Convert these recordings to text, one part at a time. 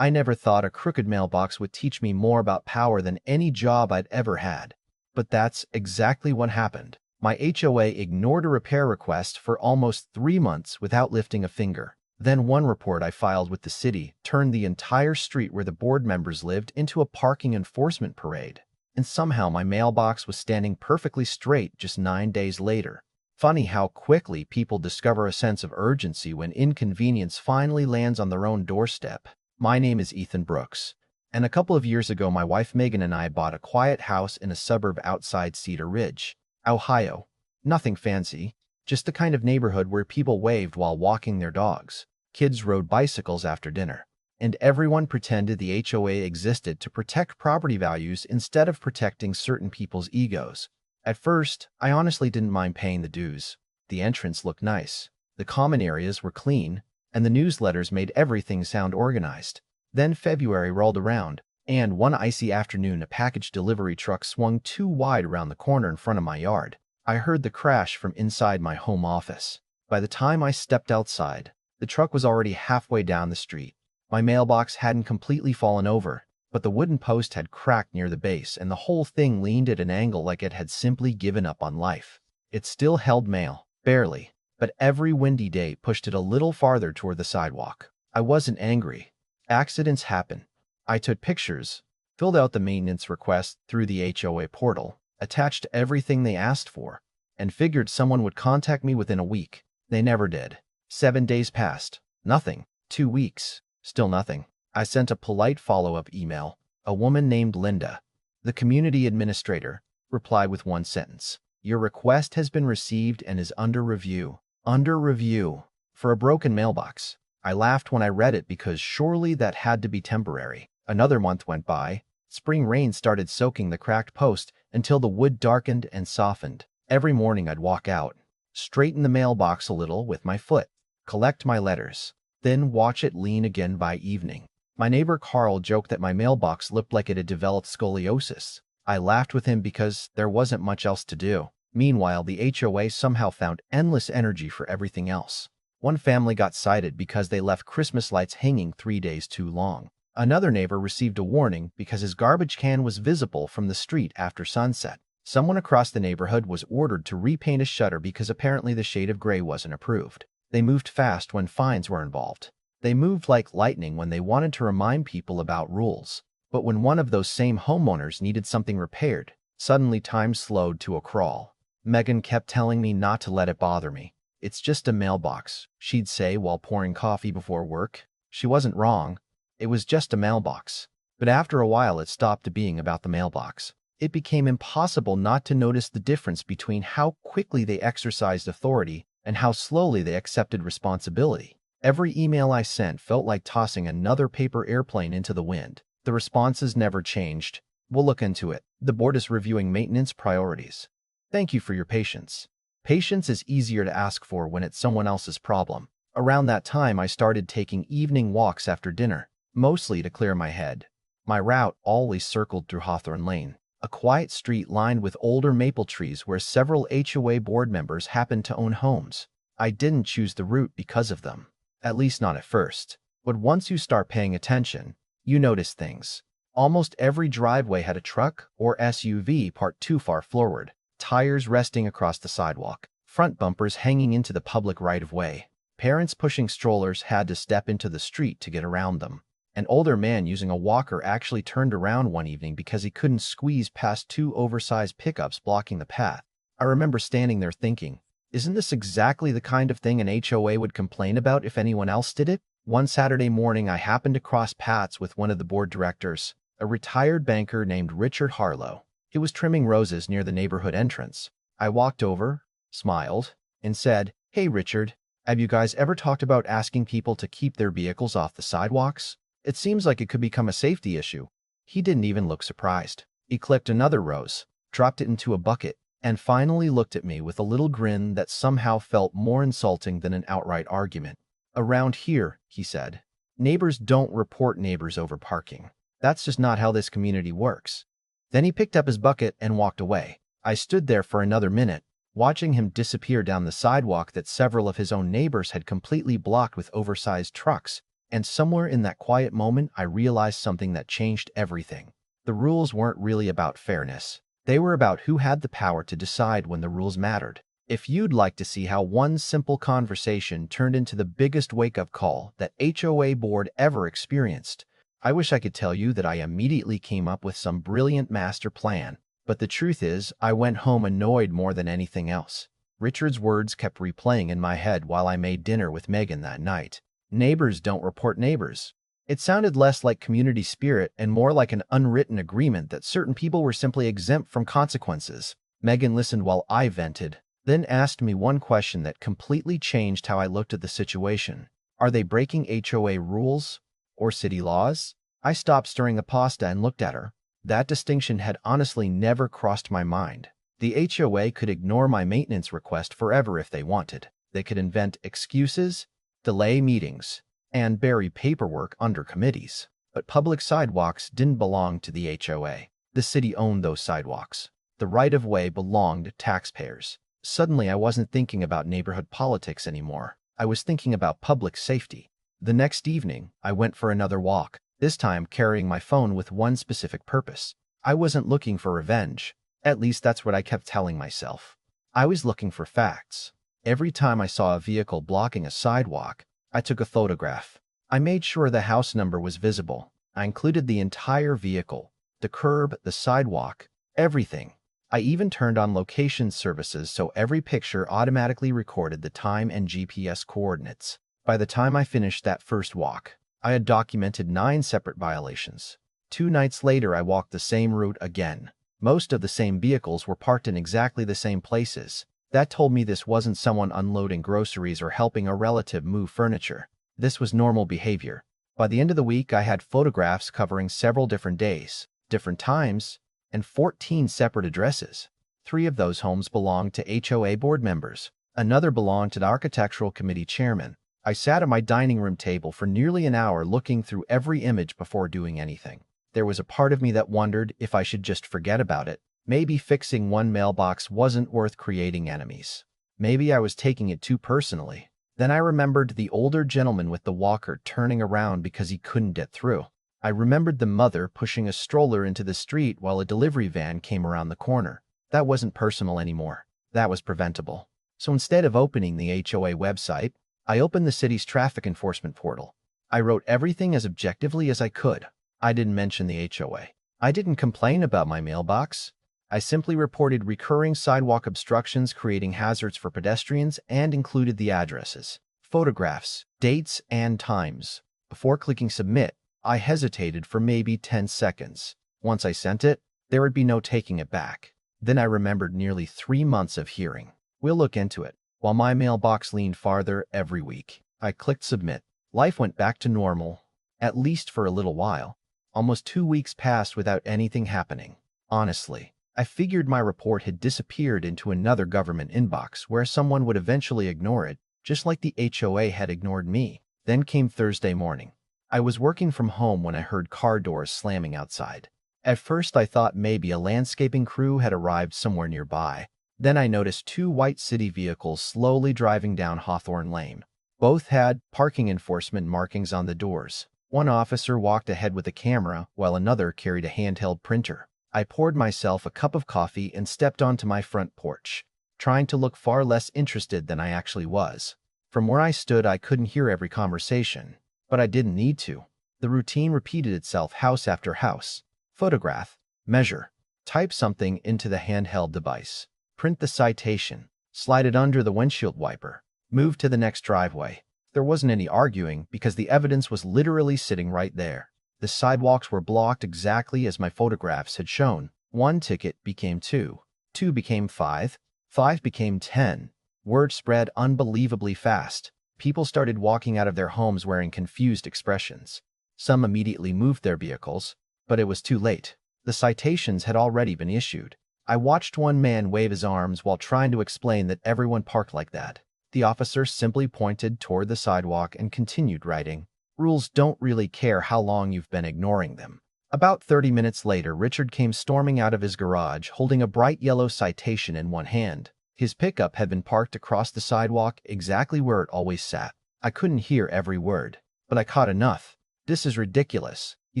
I never thought a crooked mailbox would teach me more about power than any job I'd ever had. But that's exactly what happened. My HOA ignored a repair request for almost 3 months without lifting a finger. Then one report I filed with the city turned the entire street where the board members lived into a parking enforcement parade. And somehow my mailbox was standing perfectly straight just 9 days later. Funny how quickly people discover a sense of urgency when inconvenience finally lands on their own doorstep. My name is Ethan Brooks, and a couple of years ago my wife Megan and I bought a quiet house in a suburb outside Cedar Ridge, Ohio. Nothing fancy, just the kind of neighborhood where people waved while walking their dogs, kids rode bicycles after dinner, and everyone pretended the HOA existed to protect property values instead of protecting certain people's egos. At first, I honestly didn't mind paying the dues. The entrance looked nice, the common areas were clean, and the newsletters made everything sound organized. Then February rolled around, and one icy afternoon a package delivery truck swung too wide around the corner in front of my yard. I heard the crash from inside my home office. By the time I stepped outside, the truck was already halfway down the street. My mailbox hadn't completely fallen over, but the wooden post had cracked near the base and the whole thing leaned at an angle like it had simply given up on life. It still held mail, barely, but every windy day pushed it a little farther toward the sidewalk. I wasn't angry. Accidents happen. I took pictures, filled out the maintenance request through the HOA portal, attached everything they asked for, and figured someone would contact me within a week. They never did. 7 days passed. Nothing. 2 weeks. Still nothing. I sent a polite follow-up email. A woman named Linda, the community administrator, replied with one sentence. Your request has been received and is under review. Under review. For a broken mailbox. I laughed when I read it because surely that had to be temporary. Another month went by. Spring rain started soaking the cracked post until the wood darkened and softened. Every morning I'd walk out, straighten the mailbox a little with my foot, collect my letters, then watch it lean again by evening. My neighbor Carl joked that my mailbox looked like it had developed scoliosis. I laughed with him because there wasn't much else to do. Meanwhile, the HOA somehow found endless energy for everything else. One family got cited because they left Christmas lights hanging 3 days too long. Another neighbor received a warning because his garbage can was visible from the street after sunset. Someone across the neighborhood was ordered to repaint a shutter because apparently the shade of gray wasn't approved. They moved fast when fines were involved. They moved like lightning when they wanted to remind people about rules. But when one of those same homeowners needed something repaired, suddenly time slowed to a crawl. Megan kept telling me not to let it bother me. It's just a mailbox, she'd say while pouring coffee before work. She wasn't wrong. It was just a mailbox. But after a while it stopped being about the mailbox. It became impossible not to notice the difference between how quickly they exercised authority and how slowly they accepted responsibility. Every email I sent felt like tossing another paper airplane into the wind. The responses never changed. We'll look into it. The board is reviewing maintenance priorities. Thank you for your patience. Patience is easier to ask for when it's someone else's problem. Around that time, I started taking evening walks after dinner, mostly to clear my head. My route always circled through Hawthorne Lane, a quiet street lined with older maple trees where several HOA board members happened to own homes. I didn't choose the route because of them, at least not at first. But once you start paying attention, you notice things. Almost every driveway had a truck or SUV parked too far forward, tires resting across the sidewalk, front bumpers hanging into the public right-of-way. Parents pushing strollers had to step into the street to get around them. An older man using a walker actually turned around one evening because he couldn't squeeze past 2 oversized pickups blocking the path. I remember standing there thinking, isn't this exactly the kind of thing an HOA would complain about if anyone else did it? One Saturday morning, I happened to cross paths with one of the board directors, a retired banker named Richard Harlow. He was trimming roses near the neighborhood entrance. I walked over, smiled, and said, "Hey Richard, have you guys ever talked about asking people to keep their vehicles off the sidewalks? It seems like it could become a safety issue." He didn't even look surprised. He clipped another rose, dropped it into a bucket, and finally looked at me with a little grin that somehow felt more insulting than an outright argument. "Around here," he said, "neighbors don't report neighbors over parking. That's just not how this community works." Then he picked up his bucket and walked away. I stood there for another minute, watching him disappear down the sidewalk that several of his own neighbors had completely blocked with oversized trucks. And somewhere in that quiet moment, I realized something that changed everything. The rules weren't really about fairness. They were about who had the power to decide when the rules mattered. If you'd like to see how one simple conversation turned into the biggest wake-up call that HOA board ever experienced, I wish I could tell you that I immediately came up with some brilliant master plan. But the truth is, I went home annoyed more than anything else. Richard's words kept replaying in my head while I made dinner with Megan that night. Neighbors don't report neighbors. It sounded less like community spirit and more like an unwritten agreement that certain people were simply exempt from consequences. Megan listened while I vented, then asked me one question that completely changed how I looked at the situation. Are they breaking HOA rules or city laws? I stopped stirring the pasta and looked at her. That distinction had honestly never crossed my mind. The HOA could ignore my maintenance request forever if they wanted. They could invent excuses, delay meetings, and bury paperwork under committees. But public sidewalks didn't belong to the HOA. The city owned those sidewalks. The right-of-way belonged to taxpayers. Suddenly, I wasn't thinking about neighborhood politics anymore. I was thinking about public safety. The next evening, I went for another walk, this time carrying my phone with one specific purpose. I wasn't looking for revenge. At least that's what I kept telling myself. I was looking for facts. Every time I saw a vehicle blocking a sidewalk, I took a photograph. I made sure the house number was visible. I included the entire vehicle, the curb, the sidewalk, everything. I even turned on location services so every picture automatically recorded the time and GPS coordinates. By the time I finished that first walk, I had documented 9 separate violations. 2 nights later, I walked the same route again. Most of the same vehicles were parked in exactly the same places. That told me this wasn't someone unloading groceries or helping a relative move furniture. This was normal behavior. By the end of the week, I had photographs covering several different days, different times, and 14 separate addresses. 3 of those homes belonged to HOA board members. Another belonged to the architectural committee chairman. I sat at my dining room table for nearly an hour looking through every image before doing anything. There was a part of me that wondered if I should just forget about it. Maybe fixing one mailbox wasn't worth creating enemies. Maybe I was taking it too personally. Then I remembered the older gentleman with the walker turning around because he couldn't get through. I remembered the mother pushing a stroller into the street while a delivery van came around the corner. That wasn't personal anymore. That was preventable. So instead of opening the HOA website, I opened the city's traffic enforcement portal. I wrote everything as objectively as I could. I didn't mention the HOA. I didn't complain about my mailbox. I simply reported recurring sidewalk obstructions creating hazards for pedestrians and included the addresses, photographs, dates, and times. Before clicking submit, I hesitated for maybe 10 seconds. Once I sent it, there would be no taking it back. Then I remembered nearly 3 months of hearing. We'll look into it. While my mailbox leaned farther every week, I clicked submit. Life went back to normal, at least for a little while. Almost 2 weeks passed without anything happening. Honestly, I figured my report had disappeared into another government inbox where someone would eventually ignore it, just like the HOA had ignored me. Then came Thursday morning. I was working from home when I heard car doors slamming outside. At first, I thought maybe a landscaping crew had arrived somewhere nearby. Then I noticed 2 white city vehicles slowly driving down Hawthorne Lane. Both had parking enforcement markings on the doors. One officer walked ahead with a camera, while another carried a handheld printer. I poured myself a cup of coffee and stepped onto my front porch, trying to look far less interested than I actually was. From where I stood, I couldn't hear every conversation, but I didn't need to. The routine repeated itself house after house. Photograph, measure, type something into the handheld device, print the citation, slide it under the windshield wiper, move to the next driveway. There wasn't any arguing because the evidence was literally sitting right there. The sidewalks were blocked exactly as my photographs had shown. 1 ticket became 2, 2 became 5, 5 became 10. Word spread unbelievably fast. People started walking out of their homes wearing confused expressions. Some immediately moved their vehicles, but it was too late. The citations had already been issued. I watched one man wave his arms while trying to explain that everyone parked like that. The officer simply pointed toward the sidewalk and continued writing. Rules don't really care how long you've been ignoring them. About 30 minutes later, Richard came storming out of his garage holding a bright yellow citation in one hand. His pickup had been parked across the sidewalk exactly where it always sat. I couldn't hear every word. but I caught enough. This is ridiculous, he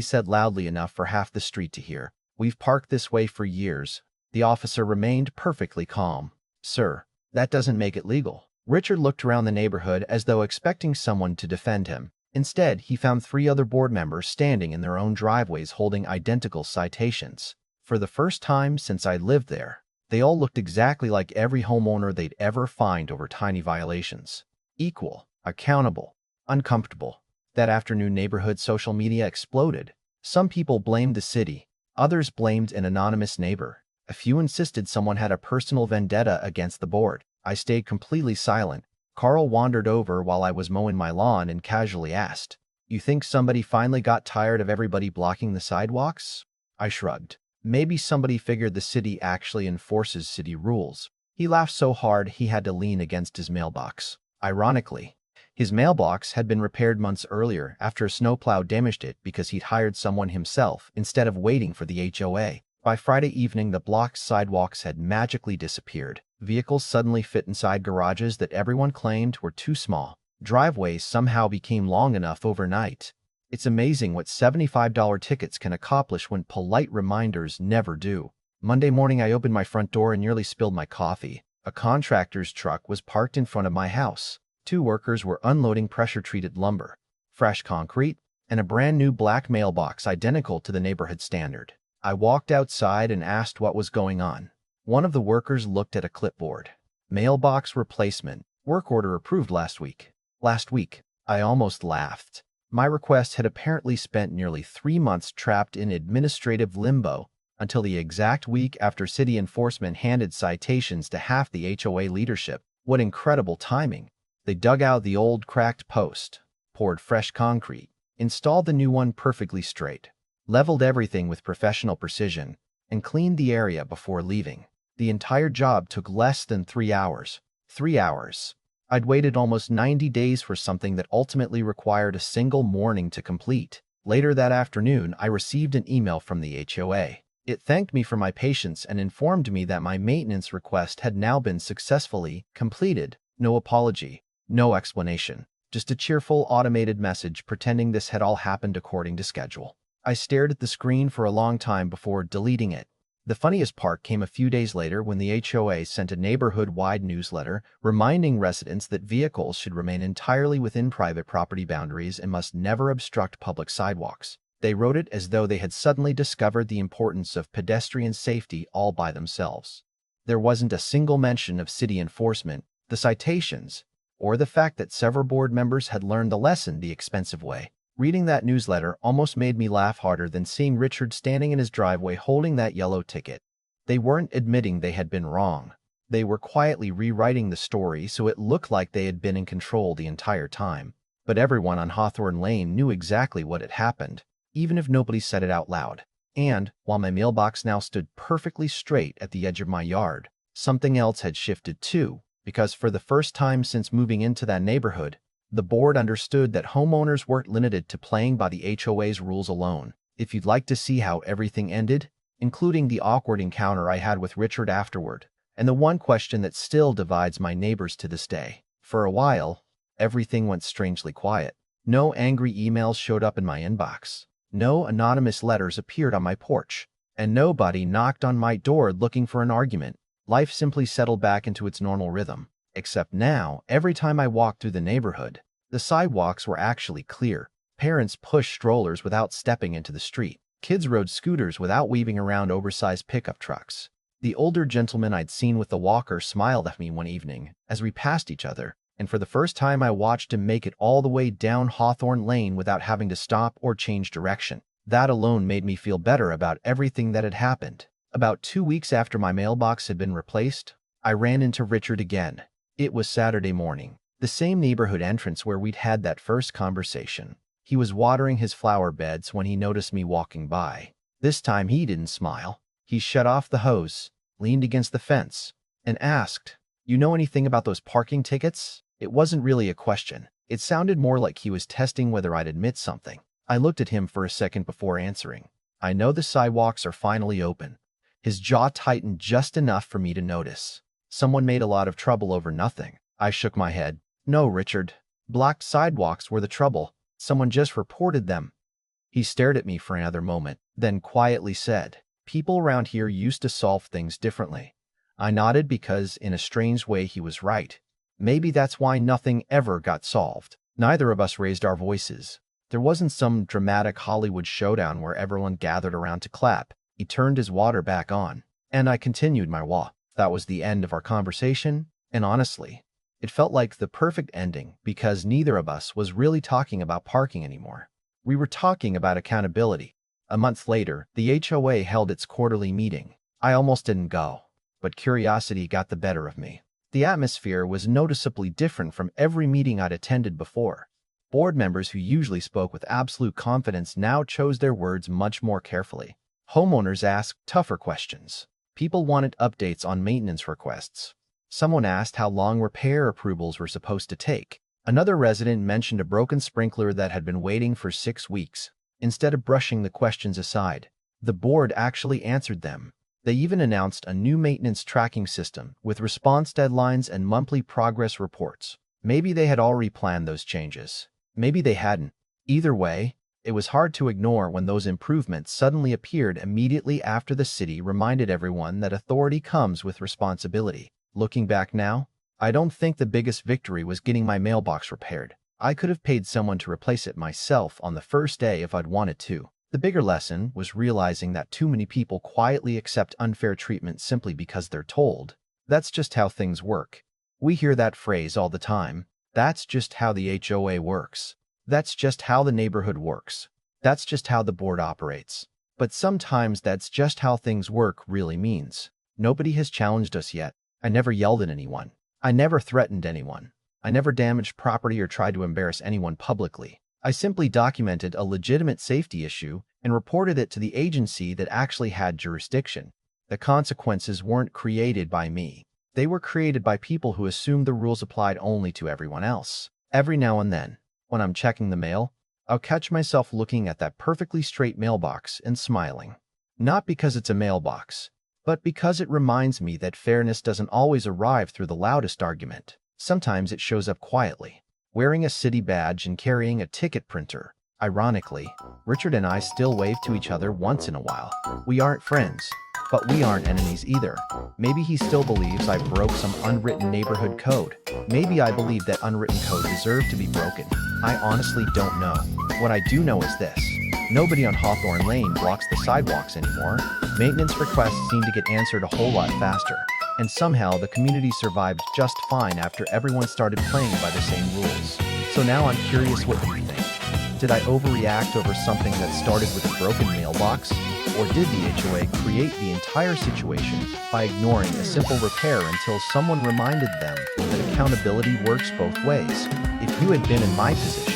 said loudly enough for half the street to hear. We've parked this way for years. The officer remained perfectly calm. Sir, that doesn't make it legal. Richard looked around the neighborhood as though expecting someone to defend him. Instead, he found 3 other board members standing in their own driveways holding identical citations. For the first time since I lived there, they all looked exactly like every homeowner they'd ever fined over tiny violations. Equal, accountable, uncomfortable. That afternoon, neighborhood social media exploded. Some people blamed the city. Others blamed an anonymous neighbor. A few insisted someone had a personal vendetta against the board. I stayed completely silent. Carl wandered over while I was mowing my lawn and casually asked, "You think somebody finally got tired of everybody blocking the sidewalks?" I shrugged. Maybe somebody figured the city actually enforces city rules. He laughed so hard he had to lean against his mailbox. Ironically, his mailbox had been repaired months earlier after a snowplow damaged it because he'd hired someone himself instead of waiting for the HOA. By Friday evening, the block's sidewalks had magically disappeared. Vehicles suddenly fit inside garages that everyone claimed were too small. Driveways somehow became long enough overnight. It's amazing what $75 tickets can accomplish when polite reminders never do. Monday morning, I opened my front door and nearly spilled my coffee. A contractor's truck was parked in front of my house. 2 workers were unloading pressure-treated lumber, fresh concrete, and a brand-new black mailbox identical to the neighborhood standard. I walked outside and asked what was going on. One of the workers looked at a clipboard. Mailbox replacement. Work order approved last week. Last week. I almost laughed. My request had apparently spent nearly 3 months trapped in administrative limbo until the exact week after city enforcement handed citations to half the HOA leadership. What incredible timing. They dug out the old cracked post, poured fresh concrete, installed the new one perfectly straight, leveled everything with professional precision, and cleaned the area before leaving. The entire job took less than 3 hours. 3 hours. I'd waited almost 90 days for something that ultimately required a single morning to complete. Later that afternoon, I received an email from the HOA. It thanked me for my patience and informed me that my maintenance request had now been successfully completed. No apology, no explanation, just a cheerful automated message pretending this had all happened according to schedule. I stared at the screen for a long time before deleting it. The funniest part came a few days later when the HOA sent a neighborhood-wide newsletter reminding residents that vehicles should remain entirely within private property boundaries and must never obstruct public sidewalks. They wrote it as though they had suddenly discovered the importance of pedestrian safety all by themselves. There wasn't a single mention of city enforcement, the citations, or the fact that several board members had learned the lesson the expensive way. Reading that newsletter almost made me laugh harder than seeing Richard standing in his driveway holding that yellow ticket. They weren't admitting they had been wrong. They were quietly rewriting the story so it looked like they had been in control the entire time. But everyone on Hawthorne Lane knew exactly what had happened, even if nobody said it out loud. And, while my mailbox now stood perfectly straight at the edge of my yard, something else had shifted too, because for the first time since moving into that neighborhood, the board understood that homeowners weren't limited to playing by the HOA's rules alone. If you'd like to see how everything ended, including the awkward encounter I had with Richard afterward, and the one question that still divides my neighbors to this day, for a while, everything went strangely quiet. No angry emails showed up in my inbox. No anonymous letters appeared on my porch, and nobody knocked on my door looking for an argument. Life simply settled back into its normal rhythm. Except now, every time I walked through the neighborhood, the sidewalks were actually clear. Parents pushed strollers without stepping into the street. Kids rode scooters without weaving around oversized pickup trucks. The older gentleman I'd seen with the walker smiled at me one evening as we passed each other, and for the first time I watched him make it all the way down Hawthorne Lane without having to stop or change direction. That alone made me feel better about everything that had happened. About 2 weeks after my mailbox had been replaced, I ran into Richard again. It was Saturday morning, the same neighborhood entrance where we'd had that first conversation. He was watering his flower beds when he noticed me walking by. This time he didn't smile. He shut off the hose, leaned against the fence, and asked, "You know anything about those parking tickets?" It wasn't really a question. It sounded more like he was testing whether I'd admit something. I looked at him for a second before answering. "I know the sidewalks are finally open." His jaw tightened just enough for me to notice. Someone made a lot of trouble over nothing. I shook my head. "No, Richard. Blocked sidewalks were the trouble. Someone just reported them. He stared at me for another moment, then quietly said, "People around here used to solve things differently." I nodded because, in a strange way, he was right. Maybe that's why nothing ever got solved. Neither of us raised our voices. There wasn't some dramatic Hollywood showdown where everyone gathered around to clap. He turned his water back on, and I continued my walk. That was the end of our conversation, and honestly, it felt like the perfect ending because neither of us was really talking about parking anymore. We were talking about accountability. A month later, the HOA held its quarterly meeting. I almost didn't go, but curiosity got the better of me. The atmosphere was noticeably different from every meeting I'd attended before. Board members who usually spoke with absolute confidence now chose their words much more carefully. Homeowners asked tougher questions. People wanted updates on maintenance requests. Someone asked how long repair approvals were supposed to take. Another resident mentioned a broken sprinkler that had been waiting for 6 weeks. Instead of brushing the questions aside, the board actually answered them. They even announced a new maintenance tracking system with response deadlines and monthly progress reports. Maybe they had already planned those changes. Maybe they hadn't. Either way, it was hard to ignore when those improvements suddenly appeared immediately after the city reminded everyone that authority comes with responsibility. Looking back now, I don't think the biggest victory was getting my mailbox repaired. I could have paid someone to replace it myself on the first day if I'd wanted to. The bigger lesson was realizing that too many people quietly accept unfair treatment simply because they're told. That's just how things work. We hear that phrase all the time. That's just how the HOA works. That's just how the neighborhood works. That's just how the board operates. But sometimes that's just how things work really means. Nobody has challenged us yet. I never yelled at anyone. I never threatened anyone. I never damaged property or tried to embarrass anyone publicly. I simply documented a legitimate safety issue and reported it to the agency that actually had jurisdiction. The consequences weren't created by me. They were created by people who assumed the rules applied only to everyone else. Every now and then, when I'm checking the mail, I'll catch myself looking at that perfectly straight mailbox and smiling. Not because it's a mailbox, but because it reminds me that fairness doesn't always arrive through the loudest argument. Sometimes it shows up quietly, wearing a city badge and carrying a ticket printer. Ironically, Richard and I still wave to each other once in a while. We aren't friends, but we aren't enemies either. Maybe he still believes I broke some unwritten neighborhood code. Maybe I believe that unwritten code deserved to be broken. I honestly don't know. What I do know is this. Nobody on Hawthorne Lane blocks the sidewalks anymore. Maintenance requests seem to get answered a whole lot faster. And somehow the community survived just fine after everyone started playing by the same rules. So now I'm curious, what do you think? Did I overreact over something that started with a broken mailbox? Or did the HOA create the entire situation by ignoring a simple repair until someone reminded them that accountability works both ways? If you had been in my position,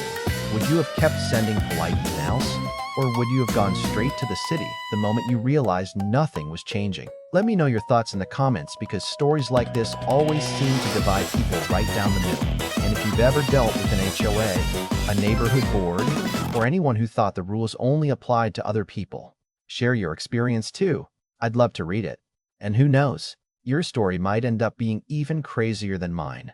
would you have kept sending polite emails? Or would you have gone straight to the city the moment you realized nothing was changing? Let me know your thoughts in the comments, because stories like this always seem to divide people right down the middle. And if you've ever dealt with an HOA, a neighborhood board, or anyone who thought the rules only applied to other people, share your experience too. I'd love to read it. And who knows, your story might end up being even crazier than mine.